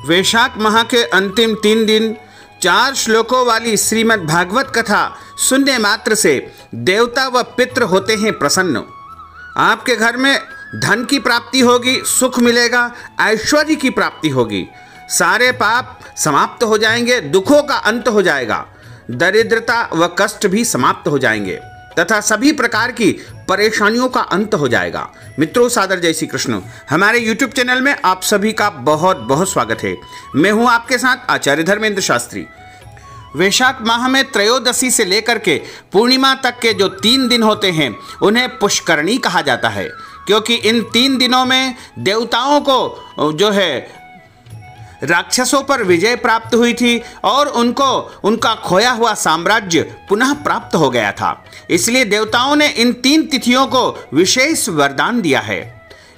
वैशाख माह के अंतिम 3 दिन 4 श्लोकों वाली श्रीमद् भागवत कथा सुनने मात्र से देवता व पितृ होते हैं प्रसन्न। आपके घर में धन की प्राप्ति होगी, सुख मिलेगा, ऐश्वर्य की प्राप्ति होगी, सारे पाप समाप्त हो जाएंगे, दुखों का अंत हो जाएगा, दरिद्रता व कष्ट भी समाप्त हो जाएंगे तथा सभी प्रकार की परेशानियों का अंत हो जाएगा। मित्रों, सादर जय श्री कृष्ण। हमारे YouTube चैनल में आप सभी का बहुत बहुत स्वागत है। मैं हूं आपके साथ आचार्य धर्मेंद्र शास्त्री। वैशाख माह में त्रयोदशी से लेकर के पूर्णिमा तक के जो 3 दिन होते हैं उन्हें पुष्करणी कहा जाता है, क्योंकि इन 3 दिनों में देवताओं को जो है राक्षसों पर विजय प्राप्त हुई थी और उनको उनका खोया हुआ साम्राज्य पुनः प्राप्त हो गया था। इसलिए देवताओं ने इन 3 तिथियों को विशेष वरदान दिया है।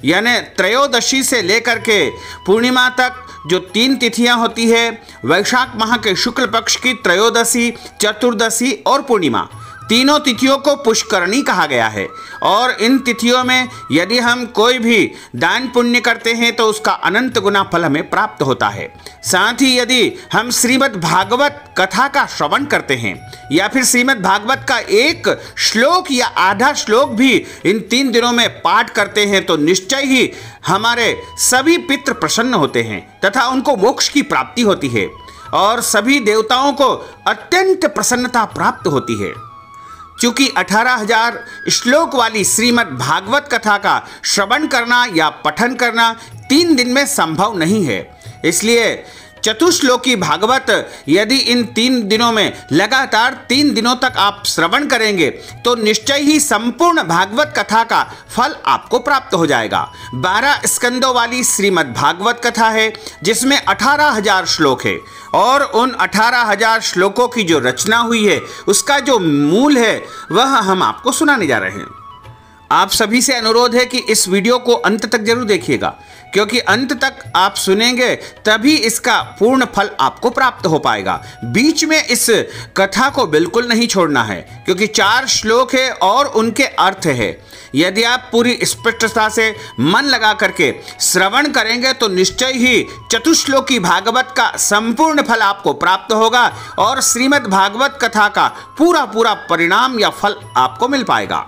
यानी त्रयोदशी से लेकर के पूर्णिमा तक जो 3 तिथियां होती है, वैशाख माह के शुक्ल पक्ष की त्रयोदशी, चतुर्दशी और पूर्णिमा, तीनों तिथियों को पुष्करणी कहा गया है। और इन तिथियों में यदि हम कोई भी दान पुण्य करते हैं तो उसका अनंत गुना फल हमें प्राप्त होता है। साथ ही यदि हम श्रीमद् भागवत कथा का श्रवण करते हैं या फिर श्रीमद् भागवत का एक श्लोक या आधा श्लोक भी इन 3 दिनों में पाठ करते हैं तो निश्चय ही हमारे सभी पितृ प्रसन्न होते हैं तथा उनको मोक्ष की प्राप्ति होती है और सभी देवताओं को अत्यंत प्रसन्नता प्राप्त होती है। चूंकि 18,000 श्लोक वाली श्रीमद् भागवत कथा का श्रवण करना या पठन करना 3 दिन में संभव नहीं है, इसलिए चतुश्लोकी भागवत यदि इन 3 दिनों में लगातार 3 दिनों तक आप श्रवण करेंगे तो निश्चय ही संपूर्ण भागवत कथा का फल आपको प्राप्त हो जाएगा। 12 स्कंदों वाली श्रीमद् भागवत कथा है जिसमें 18,000 श्लोक है और उन 18,000 श्लोकों की जो रचना हुई है उसका जो मूल है वह हम आपको सुनाने जा रहे हैं। आप सभी से अनुरोध है कि इस वीडियो को अंत तक जरूर देखिएगा, क्योंकि अंत तक आप सुनेंगे तभी इसका पूर्ण फल आपको प्राप्त हो पाएगा। बीच में इस कथा को बिल्कुल नहीं छोड़ना है, क्योंकि 4 श्लोक है और उनके अर्थ है। यदि आप पूरी स्पष्टता से मन लगा करके श्रवण करेंगे तो निश्चय ही चतुश्लोकी भागवत का संपूर्ण फल आपको प्राप्त होगा और श्रीमद् भागवत कथा का पूरा परिणाम या फल आपको मिल पाएगा।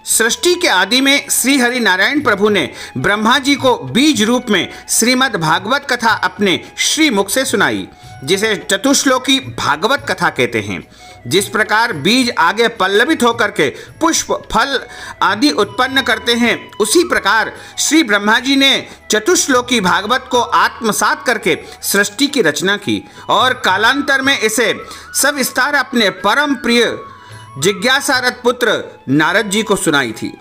सृष्टि के आदि में श्री हरि नारायण प्रभु ने ब्रह्मा जी को बीज रूप में श्रीमद् भागवत कथा अपने श्री मुख से सुनाई, जिसे चतुश्लोकी भागवत कथा कहते हैं। जिस प्रकार बीज आगे पल्लवित होकर के पुष्प, फल आदि उत्पन्न करते हैं, उसी प्रकार श्री ब्रह्मा जी ने चतुश्लोकी भागवत को आत्मसात करके सृष्टि की रचना की और कालांतर में इसे सविस्तार अपने परम प्रिय जिज्ञासारथ पुत्र नारद जी को सुनाई थी।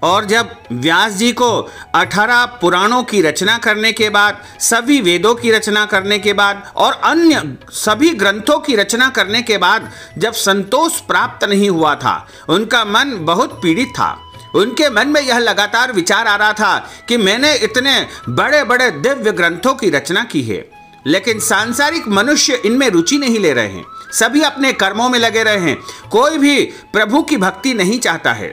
और जब व्यास जी को 18 पुराणों की रचना करने के बाद, सभी वेदों की रचना करने के बाद और अन्य सभी ग्रंथों की रचना करने के बाद जब संतोष प्राप्त नहीं हुआ था, उनका मन बहुत पीड़ित था। उनके मन में यह लगातार विचार आ रहा था कि मैंने इतने बड़े बड़े दिव्य ग्रंथों की रचना की है, लेकिन सांसारिक मनुष्य इनमें रुचि नहीं ले रहे हैं, सभी अपने कर्मों में लगे रहे हैं, कोई भी प्रभु की भक्ति नहीं चाहता है,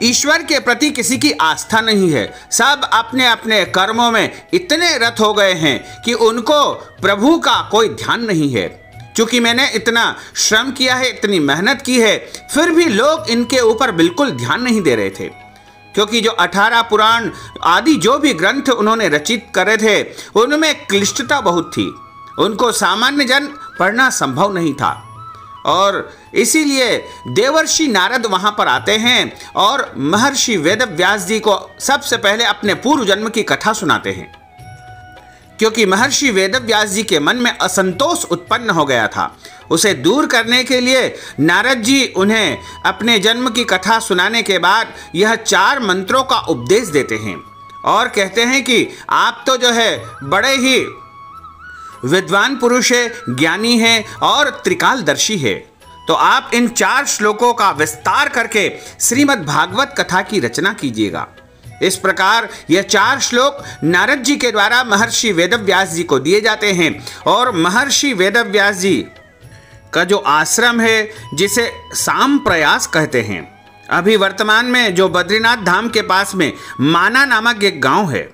ईश्वर के प्रति किसी की आस्था नहीं है, सब अपने अपने कर्मों में इतने रत हो गए हैं कि उनको प्रभु का कोई ध्यान नहीं है। चूंकि मैंने इतना श्रम किया है, इतनी मेहनत की है, फिर भी लोग इनके ऊपर बिल्कुल ध्यान नहीं दे रहे थे, क्योंकि जो 18 पुराण आदि जो भी ग्रंथ उन्होंने रचित करे थे उनमें क्लिष्टता बहुत थी, उनको सामान्य जन पढ़ना संभव नहीं था। और इसीलिए देवर्षि नारद वहां पर आते हैं और महर्षि वेदव्यास जी को सबसे पहले अपने पूर्व जन्म की कथा सुनाते हैं, क्योंकि महर्षि वेदव्यास जी के मन में असंतोष उत्पन्न हो गया था। उसे दूर करने के लिए नारद जी उन्हें अपने जन्म की कथा सुनाने के बाद यह 4 मंत्रों का उपदेश देते हैं और कहते हैं कि आप तो जो है बड़े ही विद्वान पुरुष है, ज्ञानी है और त्रिकालदर्शी है, तो आप इन 4 श्लोकों का विस्तार करके श्रीमद् भागवत कथा की रचना कीजिएगा। इस प्रकार यह 4 श्लोक नारद जी के द्वारा महर्षि वेदव्यास जी को दिए जाते हैं और महर्षि वेदव्यास जी का जो आश्रम है, जिसे सांप्रयास कहते हैं, अभी वर्तमान में जो बद्रीनाथ धाम के पास में माना नामक एक गांव है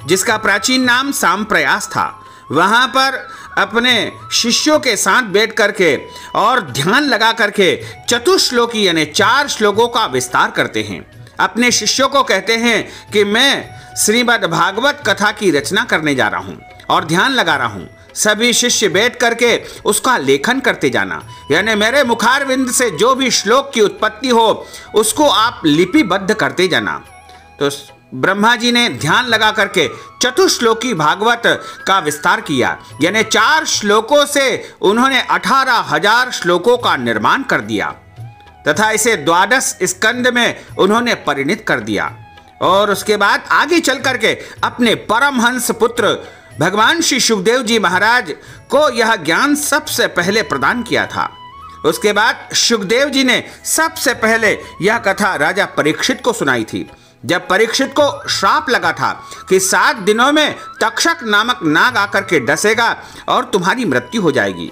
जिसका प्राचीन नाम सांप्रयास था, वहाँ पर अपने शिष्यों के साथ बैठ करके और ध्यान लगा करके चतुश्लोकी यानी 4 श्लोकों का विस्तार करते हैं। अपने शिष्यों को कहते हैं कि मैं श्रीमद् भागवत कथा की रचना करने जा रहा हूँ और ध्यान लगा रहा हूँ। सभी शिष्य बैठ करके उसका लेखन करते जाना, यानी मेरे मुखारविंद से जो भी श्लोक की उत्पत्ति हो उसको आप लिपिबद्ध करते जाना। तो ब्रह्मा जी ने ध्यान लगा करके चतुश्लोकी भागवत का विस्तार किया, यानी 4 श्लोकों से उन्होंने 18,000 श्लोकों का निर्माण कर दिया तथा इसे 12 स्कंद में उन्होंने परिणित कर दिया। और उसके बाद आगे चल करके अपने परमहंस पुत्र भगवान श्री शुकदेव जी महाराज को यह ज्ञान सबसे पहले प्रदान किया था। उसके बाद शुकदेव जी ने सबसे पहले यह कथा राजा परीक्षित को सुनाई थी। जब परीक्षित को श्राप लगा था कि 7 दिनों में तक्षक नामक नाग आकर के डसेगा और तुम्हारी मृत्यु हो जाएगी,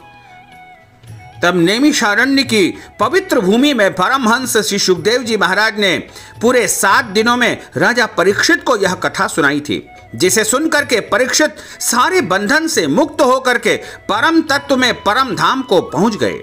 तब नैमिषारण्य की पवित्र भूमि में परमहंस श्री शुकदेव जी महाराज ने पूरे 7 दिनों में राजा परीक्षित को यह कथा सुनाई थी, जिसे सुनकर के परीक्षित सारे बंधन से मुक्त होकर के परम तत्व में परम धाम को पहुंच गए।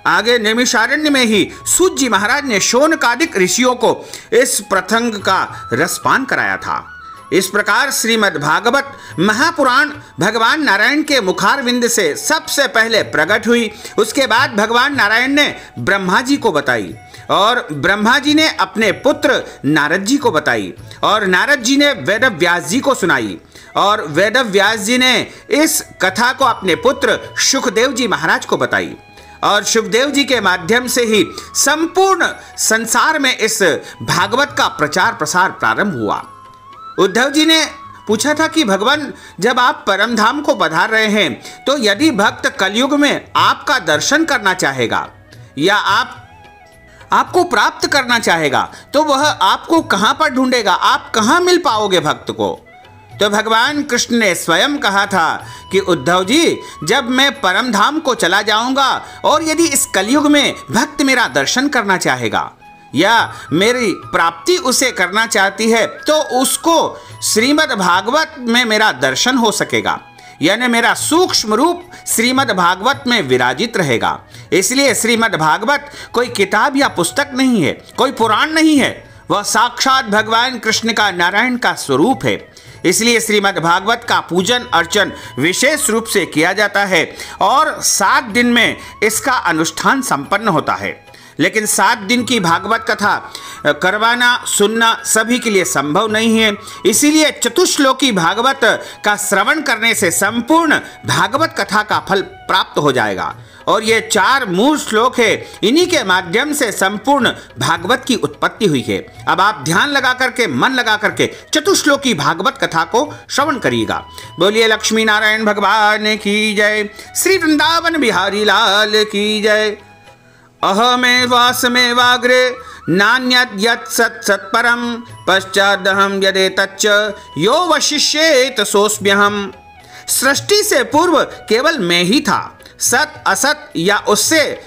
आगे नैमिषारण्य में ही सूत जी महाराज ने शौनकादिक ऋषियों को इस प्रसंग का रसपान कराया था। इस प्रकार श्रीमद् भागवत महापुराण भगवान नारायण के मुखारविंद से सबसे पहले प्रकट हुई। उसके बाद भगवान नारायण ने ब्रह्मा जी को बताई और ब्रह्मा जी ने अपने पुत्र नारद जी को बताई और नारद जी ने वेद व्यास जी को सुनाई और वेद व्यास जी ने इस कथा को अपने पुत्र शुकदेव जी महाराज को बताई और शुकदेव जी के माध्यम से ही संपूर्ण संसार में इस भागवत का प्रचार प्रसार प्रारंभ हुआ। उद्धव जी ने पूछा था कि भगवान, जब आप परम धाम को पधार रहे हैं तो यदि भक्त कलयुग में आपका दर्शन करना चाहेगा या आपको प्राप्त करना चाहेगा तो वह आपको कहां पर ढूंढेगा, आप कहां मिल पाओगे भक्त को? तो भगवान कृष्ण ने स्वयं कहा था कि उद्धव जी, जब मैं परम धाम को चला जाऊंगा और यदि इस कलयुग में भक्त मेरा दर्शन करना चाहेगा या मेरी प्राप्ति उसे करना चाहती है तो उसको श्रीमद् भागवत में मेरा दर्शन हो सकेगा, यानी मेरा सूक्ष्म रूप श्रीमद् भागवत में विराजित रहेगा। इसलिए श्रीमद् भागवत कोई किताब या पुस्तक नहीं है, कोई पुराण नहीं है, वह साक्षात भगवान कृष्ण का नारायण का स्वरूप है। इसलिए श्रीमद् भागवत का पूजन अर्चन विशेष रूप से किया जाता है और 7 दिन में इसका अनुष्ठान संपन्न होता है। लेकिन 7 दिन की भागवत कथा करवाना सुनना सभी के लिए संभव नहीं है, इसीलिए चतुश्लोकी भागवत का श्रवण करने से संपूर्ण भागवत कथा का फल प्राप्त हो जाएगा। और ये 4 मूल श्लोक है, इन्हीं के माध्यम से संपूर्ण भागवत की उत्पत्ति हुई है। अब आप ध्यान लगा करके, मन लगा करके चतुश्लोकी भागवत कथा को श्रवण करिएगा। बोलिए लक्ष्मी नारायण भगवान की जय, श्री वृंदावन बिहारी लाल की जय। अहमेवास्मेवाग्रे नान्यद्यत् सत्सत्परं पश्चादहं यदेतच्च यो वशिष्येत सोऽस्म्यहम्। सृष्टि से पूर्व केवल मैं ही था, सत असत या उससे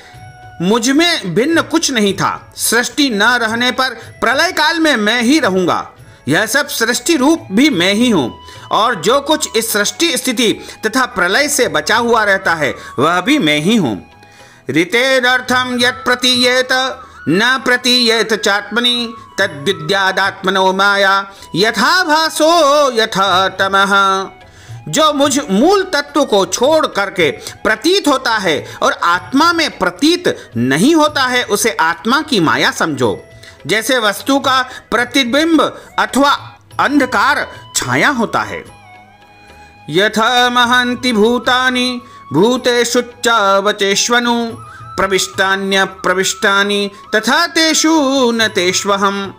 मुझ में भिन्न कुछ नहीं था। सृष्टि न रहने पर प्रलय काल में मैं ही रहूंगा। यह सब सृष्टि रूप भी मैं ही हूँ और जो कुछ इस सृष्टि स्थिति तथा प्रलय से बचा हुआ रहता है वह भी मैं ही हूँ। ऋतेरर्थम यत् प्रतीयेत न प्रतीयेत चात्मनि तद्विद्यादात्मनो माया यथा भासो यथा तमः। जो मुझ मूल तत्व को छोड़ करके प्रतीत होता है और आत्मा में प्रतीत नहीं होता है उसे आत्मा की माया समझो। जैसे वस्तु का प्रतिबिंब अथवा अंधकार छाया होता है। यथा महन्ति भूतानि भूतेषु चावचेष्वनु प्रविष्टान्य प्रविष्टानि तथा तेषु न तेष्वहम्।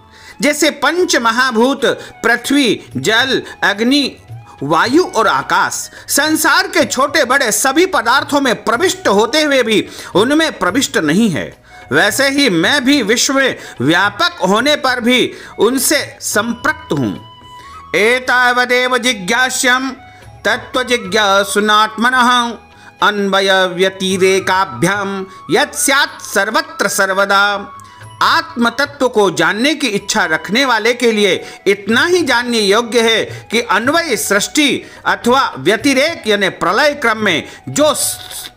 जैसे 5 महाभूत पृथ्वी, जल, अग्नि, वायु और आकाश संसार के छोटे बड़े सभी पदार्थों में प्रविष्ट होते हुए भी उनमें प्रविष्ट नहीं है, वैसे ही मैं भी विश्व में व्यापक होने पर भी उनसे संपृक्त हूँ। एतावदेव जिज्ञास्यं तत्व जिज्ञासुनात्मनः अन्वय व्यतिरेकाभ्याम यत् स्यात् सर्वत्र सर्वदा। आत्म तत्व को जानने की इच्छा रखने वाले के लिए इतना ही जानने योग्य है कि अन्वय सृष्टि अथवा व्यतिरेक यानी प्रलय क्रम में जो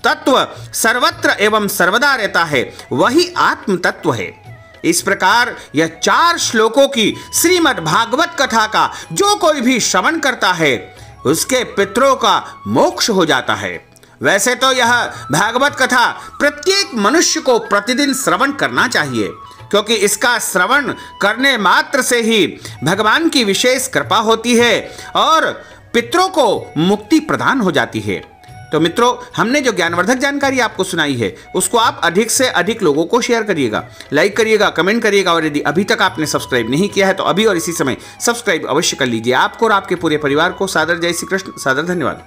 तत्व सर्वत्र एवं सर्वदा रहता है वही आत्म तत्व है। इस प्रकार यह 4 श्लोकों की श्रीमद् भागवत कथा का जो कोई भी श्रवण करता है उसके पितरों का मोक्ष हो जाता है। वैसे तो यह भागवत कथा प्रत्येक मनुष्य को प्रतिदिन श्रवण करना चाहिए, क्योंकि इसका श्रवण करने मात्र से ही भगवान की विशेष कृपा होती है और पितरों को मुक्ति प्रदान हो जाती है। तो मित्रों, हमने जो ज्ञानवर्धक जानकारी आपको सुनाई है उसको आप अधिक से अधिक लोगों को शेयर करिएगा, लाइक करिएगा, कमेंट करिएगा, और यदि अभी तक आपने सब्सक्राइब नहीं किया है तो अभी और इसी समय सब्सक्राइब अवश्य कर लीजिए। आपको और आपके पूरे परिवार को सादर जय श्री कृष्ण, सादर धन्यवाद।